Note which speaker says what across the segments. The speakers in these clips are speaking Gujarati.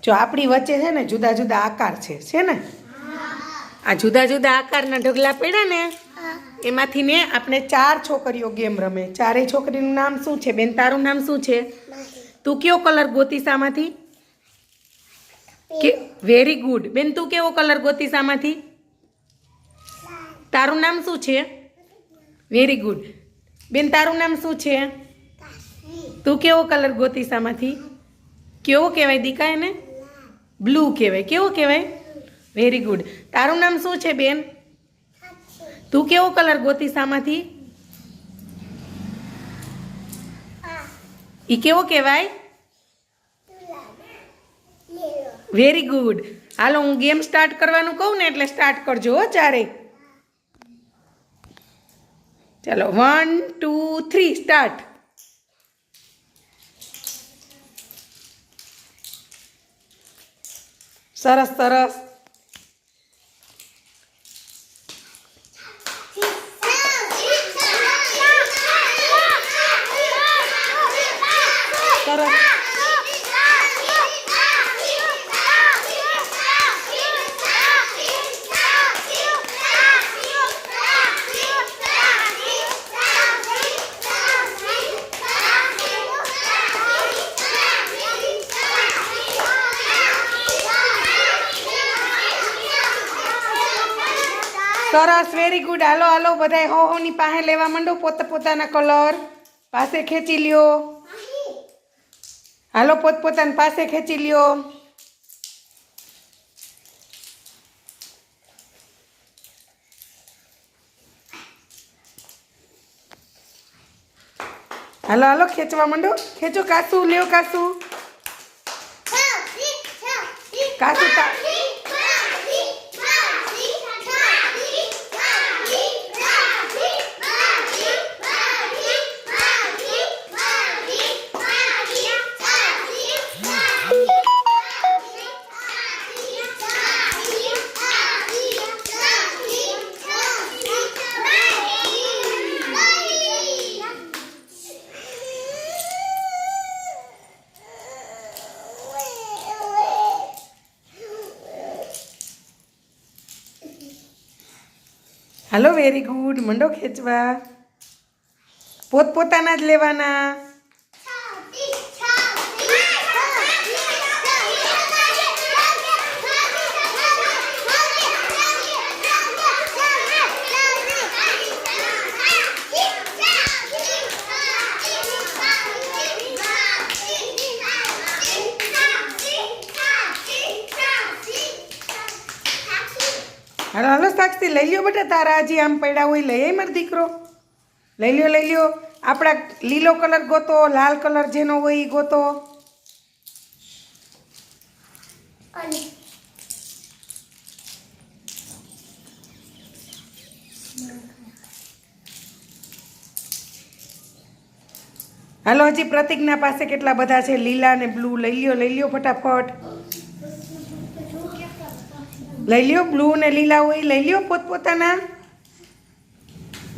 Speaker 1: જો આપણી વચ્ચે છે ને જુદા જુદા આકાર છે ને? આ જુદા જુદા આકારના ઢગલા પડ્યા ને એમાંથી ને આપણે 4 છોકરીઓ ગેમ રમે. ચારેય છોકરીનું નામ શું છે? બેન તારું નામ શું છે? તું કયો કલર ગોતીશ આમાંથી? Very good. બેન તું કેવો કલર ગોતીશ આમાંથી? તારું નામ શું છે? Very good. બેન તારું નામ શું છે? તું કેવો કલર ગોતીશ આમાંથી? કેવો કહેવાય દીકા એને? બ્લુ કહેવાય. કેવો કહેવાય? Very good. તારું નામ શું છે બેન? તું કેવો કલર ગોતીશ આમાંથી? ઈ કેવો કહેવાય? Very good. હાલો હું ગેમ સ્ટાર્ટ કરવાનું કહું ને એટલે સ્ટાર્ટ કરજો હો ચારે. ચાલો 1 2 3 સ્ટાર્ટ. સરસ સરસ. સરસ. સરસ વેરી ગુડ. હાલો હાલો બધાય હોની પાસે લેવા માંડો. પોતાના કલર પાસે ખેંચી લ્યો. હાલો પોતપોતાની પાસે ખેંચી લ્યો. હાલો હાલો ખેંચવા માંડો. ખેંચો. કાસુ લ્યો. કાસુ કાસુ હાલો વેરી ગુડ. મંડો ખેંચવા. પોતપોતાના જ લેવાના. હાલો હાલો સાક્ષી લઈ લ્યો બેટા. તારા હજી આમ પડ્યા હોય લઈ આય મારો દીકરો. લઈ લ્યો લઈ લ્યો. આપણા લીલો કલર ગોતો. લાલ કલર જેનો હોય એ ગોતો. હાલો હજી પ્રતિજ્ઞા પાસે કેટલા બધા છે લીલા ને બ્લુ. લઈ લ્યો ફટાફટ. લઈ લ્યો. બ્લુ ને લીલા હોય લઈ લ્યો પોતપોતાના.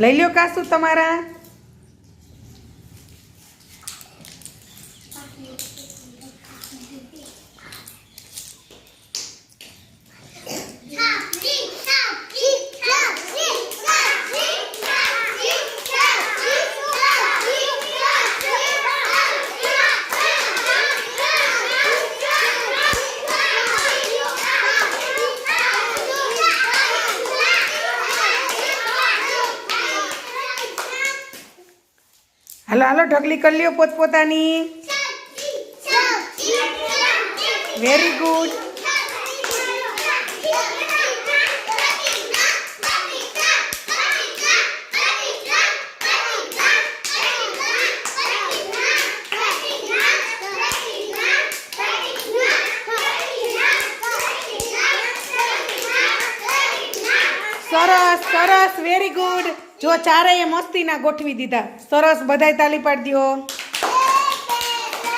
Speaker 1: લઈ લ્યો કાસુ તમારા. હાલો હાલો ઢગલી કરી લ્યો પોતપોતાની. Very good. સરસ સરસ વેરી ગુડ. જો ચારેય મસ્તીના ગોઠવી દીધા. સરસ. બધાય તાલી પાડી દો.